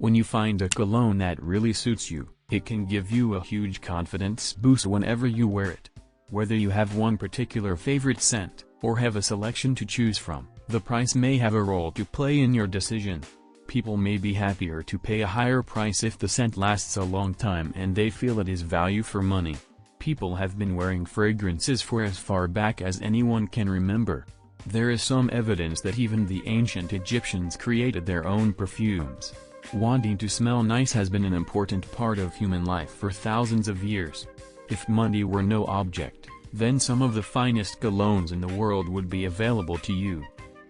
When you find a cologne that really suits you, it can give you a huge confidence boost whenever you wear it. Whether you have one particular favorite scent, or have a selection to choose from, the price may have a role to play in your decision. People may be happier to pay a higher price if the scent lasts a long time and they feel it is value for money. People have been wearing fragrances for as far back as anyone can remember. There is some evidence that even the ancient Egyptians created their own perfumes. Wanting to smell nice has been an important part of human life for thousands of years. If money were no object, then some of the finest colognes in the world would be available to you.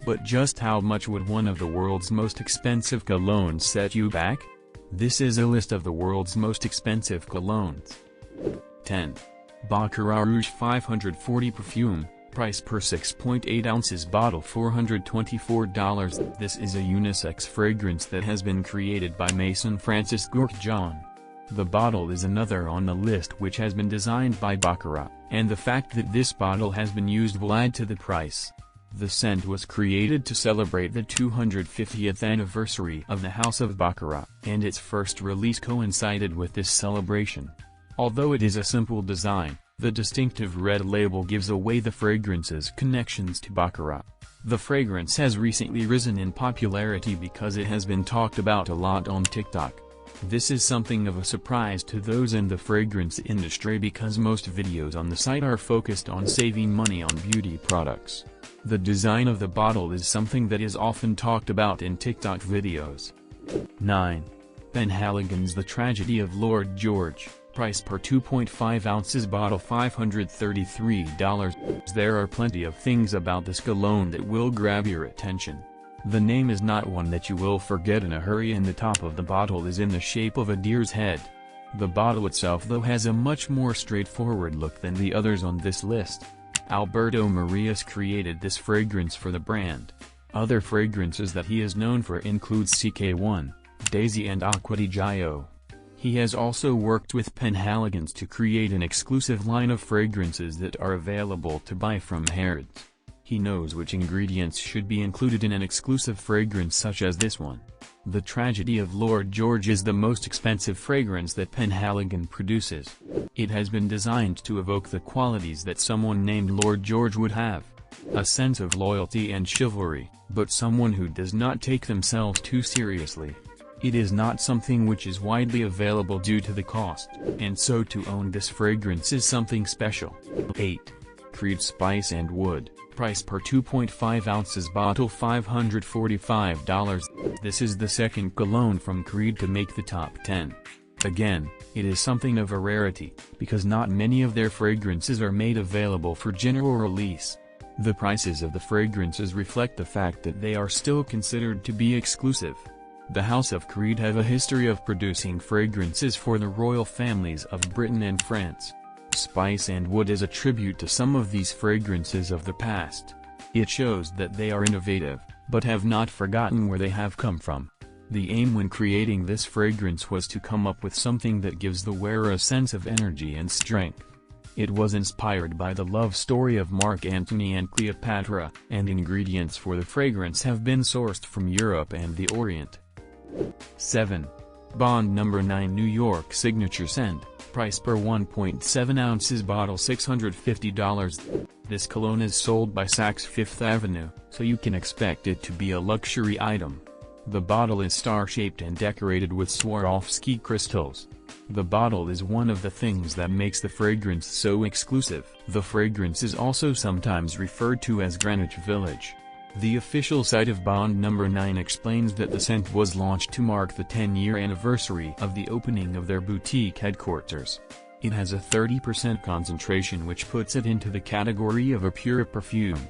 But just how much would one of the world's most expensive colognes set you back? This is a list of the world's most expensive colognes. 10. Baccarat Rouge 540 Perfume, price per 6.8 ounces bottle $424. This is a unisex fragrance that has been created by Mason Francis Gourkjan. The bottle is another on the list which has been designed by Baccarat, and the fact that this bottle has been used will add to the price. The scent was created to celebrate the 250th anniversary of the House of Baccarat, and its first release coincided with this celebration. Although it is a simple design, the distinctive red label gives away the fragrance's connections to Baccarat. The fragrance has recently risen in popularity because it has been talked about a lot on TikTok. This is something of a surprise to those in the fragrance industry because most videos on the site are focused on saving money on beauty products. The design of the bottle is something that is often talked about in TikTok videos. 9. Penhaligon's The Tragedy of Lord George, price per 2.5 ounces bottle $533. There are plenty of things about this cologne that will grab your attention. The name is not one that you will forget in a hurry, and the top of the bottle is in the shape of a deer's head. The bottle itself though has a much more straightforward look than the others on this list. Alberto Marias created this fragrance for the brand. Other fragrances that he is known for include CK1, Daisy and Acqua di Gio. He has also worked with Penhaligon's to create an exclusive line of fragrances that are available to buy from Harrods. He knows which ingredients should be included in an exclusive fragrance such as this one. The Tragedy of Lord George is the most expensive fragrance that Penhaligon produces. It has been designed to evoke the qualities that someone named Lord George would have. A sense of loyalty and chivalry, but someone who does not take themselves too seriously. It is not something which is widely available due to the cost, and so to own this fragrance is something special. 8. Creed Spice and Wood, price per 2.5 ounces bottle $545. This is the second cologne from Creed to make the top 10. Again, it is something of a rarity, because not many of their fragrances are made available for general release. The prices of the fragrances reflect the fact that they are still considered to be exclusive. The House of Creed have a history of producing fragrances for the royal families of Britain and France. Spice and Wood is a tribute to some of these fragrances of the past. It shows that they are innovative, but have not forgotten where they have come from. The aim when creating this fragrance was to come up with something that gives the wearer a sense of energy and strength. It was inspired by the love story of Mark Antony and Cleopatra, and ingredients for the fragrance have been sourced from Europe and the Orient. 7. Bond No. 9 New York Signature Scent, price per 1.7 ounces bottle $650. This cologne is sold by Saks Fifth Avenue, so you can expect it to be a luxury item. The bottle is star-shaped and decorated with Swarovski crystals. The bottle is one of the things that makes the fragrance so exclusive. The fragrance is also sometimes referred to as Greenwich Village. The official site of Bond No. 9 explains that the scent was launched to mark the 10-year anniversary of the opening of their boutique headquarters. It has a 30% concentration, which puts it into the category of a pure perfume.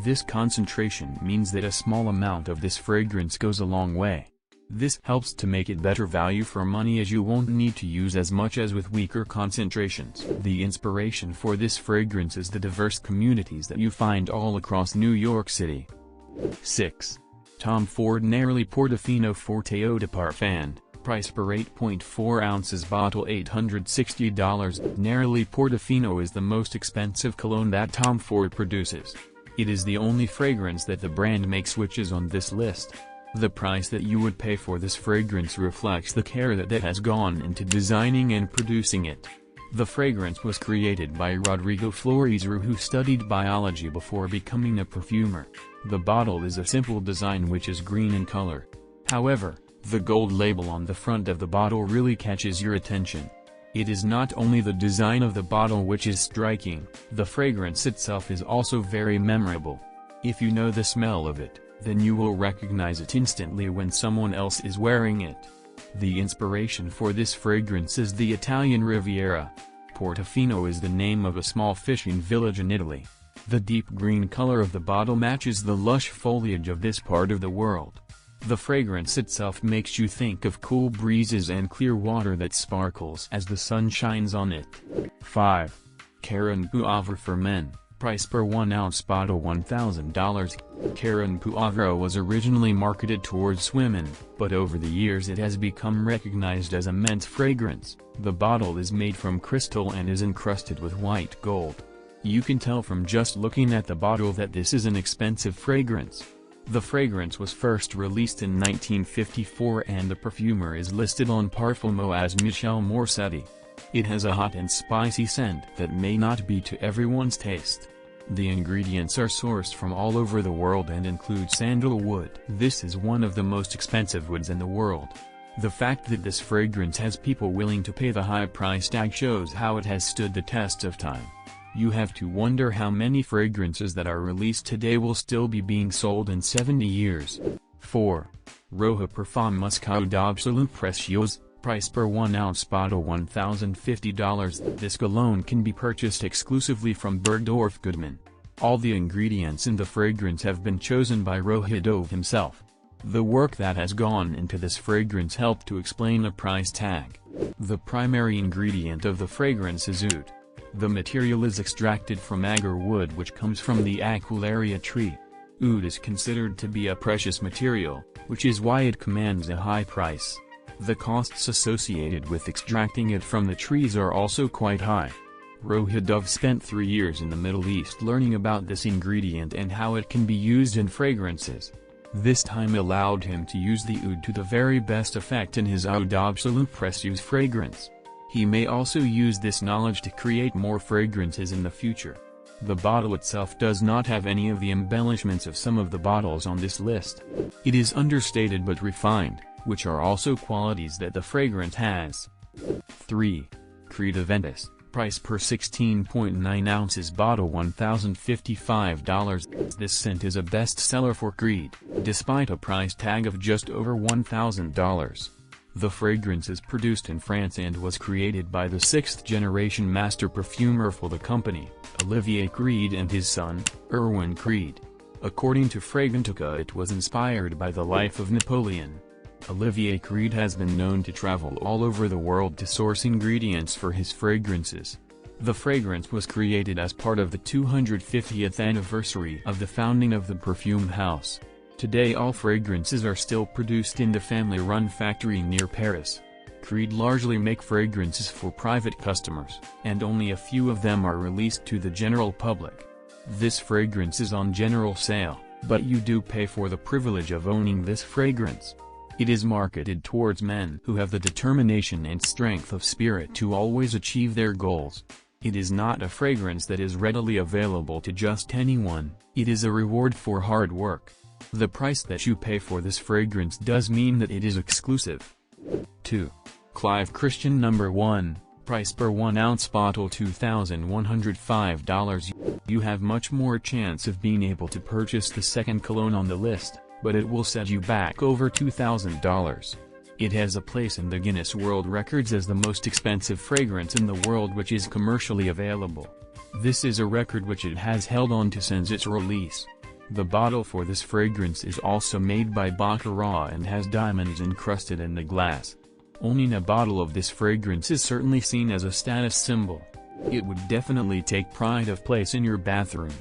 This concentration means that a small amount of this fragrance goes a long way. This helps to make it better value for money, as you won't need to use as much as with weaker concentrations. The inspiration for this fragrance is the diverse communities that you find all across New York City. 6. Tom Ford Neroli Portofino Forte Eau de Parfum, price per 8.4 ounces bottle $860. Neroli Portofino is the most expensive cologne that Tom Ford produces. It is the only fragrance that the brand makes which is on this list. The price that you would pay for this fragrance reflects the care that has gone into designing and producing it. The fragrance was created by Rodrigo Flores, who studied biology before becoming a perfumer. The bottle is a simple design which is green in color. However, the gold label on the front of the bottle really catches your attention. It is not only the design of the bottle which is striking, the fragrance itself is also very memorable. If you know the smell of it, then you will recognize it instantly when someone else is wearing it. The inspiration for this fragrance is the Italian Riviera. Portofino is the name of a small fishing village in Italy. The deep green color of the bottle matches the lush foliage of this part of the world. The fragrance itself makes you think of cool breezes and clear water that sparkles as the sun shines on it. 5. Caron Poivre for Men. Price per 1 ounce bottle $1,000. Caron Poivre was originally marketed towards women, but over the years it has become recognized as a men's fragrance. The bottle is made from crystal and is encrusted with white gold. You can tell from just looking at the bottle that this is an expensive fragrance. The fragrance was first released in 1954 and the perfumer is listed on Parfumo as Michel Morsetti. It has a hot and spicy scent that may not be to everyone's taste. The ingredients are sourced from all over the world and include sandalwood. This is one of the most expensive woods in the world. The fact that this fragrance has people willing to pay the high price tag shows how it has stood the test of time. You have to wonder how many fragrances that are released today will still be being sold in 70 years. 4. Roja Parfum Muscado d'Absoluts Précieux. Price per 1 ounce bottle $1,050. This cologne can be purchased exclusively from Bergdorf Goodman. All the ingredients in the fragrance have been chosen by Roja himself. The work that has gone into this fragrance helped to explain the price tag. The primary ingredient of the fragrance is oud. The material is extracted from agar wood which comes from the Aquilaria tree. Oud is considered to be a precious material, which is why it commands a high price. The costs associated with extracting it from the trees are also quite high. Roja spent 3 years in the Middle East learning about this ingredient and how it can be used in fragrances. This time allowed him to use the oud to the very best effect in his Oud d'Absoluts Précieux fragrance. He may also use this knowledge to create more fragrances in the future. The bottle itself does not have any of the embellishments of some of the bottles on this list. It is understated but refined, which are also qualities that the fragrance has. 3. Creed Aventus. Price per 16.9 ounces bottle $1,055. This scent is a bestseller for Creed, despite a price tag of just over $1,000. The fragrance is produced in France and was created by the 6th-generation master perfumer for the company, Olivier Creed, and his son, Erwin Creed. According to Fragrantica, it was inspired by the life of Napoleon. Olivier Creed has been known to travel all over the world to source ingredients for his fragrances. The fragrance was created as part of the 250th anniversary of the founding of the perfume house. Today all fragrances are still produced in the family-run factory near Paris. Creed largely make fragrances for private customers, and only a few of them are released to the general public. This fragrance is on general sale, but you do pay for the privilege of owning this fragrance. It is marketed towards men who have the determination and strength of spirit to always achieve their goals. It is not a fragrance that is readily available to just anyone, it is a reward for hard work. The price that you pay for this fragrance does mean that it is exclusive. 2. Clive Christian No. 1. Price per 1 ounce bottle $2,105. You have much more chance of being able to purchase the second cologne on the list, but it will set you back over $2,000. It has a place in the Guinness World Records as the most expensive fragrance in the world which is commercially available. This is a record which it has held on to since its release. The bottle for this fragrance is also made by Baccarat and has diamonds encrusted in the glass. Owning a bottle of this fragrance is certainly seen as a status symbol. It would definitely take pride of place in your bathroom.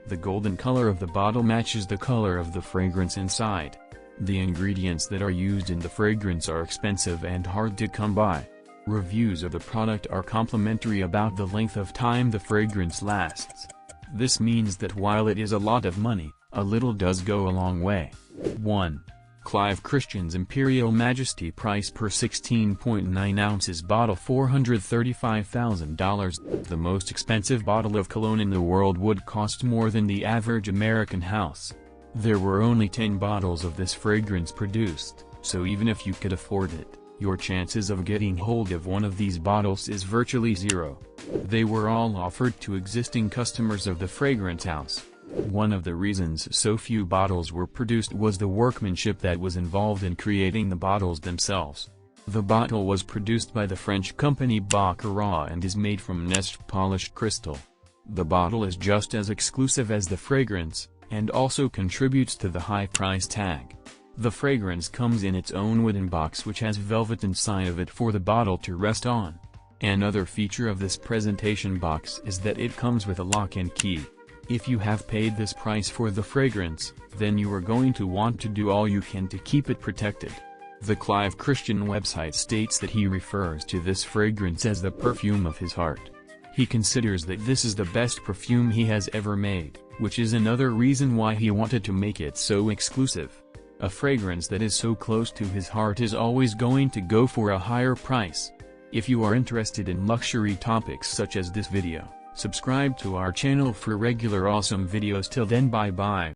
The golden color of the bottle matches the color of the fragrance inside. The ingredients that are used in the fragrance are expensive and hard to come by. Reviews of the product are complimentary about the length of time the fragrance lasts. This means that while it is a lot of money, a little does go a long way. 1. Clive Christian's Imperial Majesty price per 16.9 ounces bottle $435,000. The most expensive bottle of cologne in the world would cost more than the average American house. There were only 10 bottles of this fragrance produced, so even if you could afford it, your chances of getting hold of one of these bottles is virtually zero. They were all offered to existing customers of the fragrance house. One of the reasons so few bottles were produced was the workmanship that was involved in creating the bottles themselves. The bottle was produced by the French company Baccarat and is made from Nest polished crystal. The bottle is just as exclusive as the fragrance, and also contributes to the high price tag. The fragrance comes in its own wooden box which has velvet inside of it for the bottle to rest on. Another feature of this presentation box is that it comes with a lock and key. If you have paid this price for the fragrance, then you are going to want to do all you can to keep it protected. The Clive Christian website states that he refers to this fragrance as the perfume of his heart. He considers that this is the best perfume he has ever made, which is another reason why he wanted to make it so exclusive. A fragrance that is so close to his heart is always going to go for a higher price. If you are interested in luxury topics such as this video, subscribe to our channel for regular awesome videos. Till then, bye bye.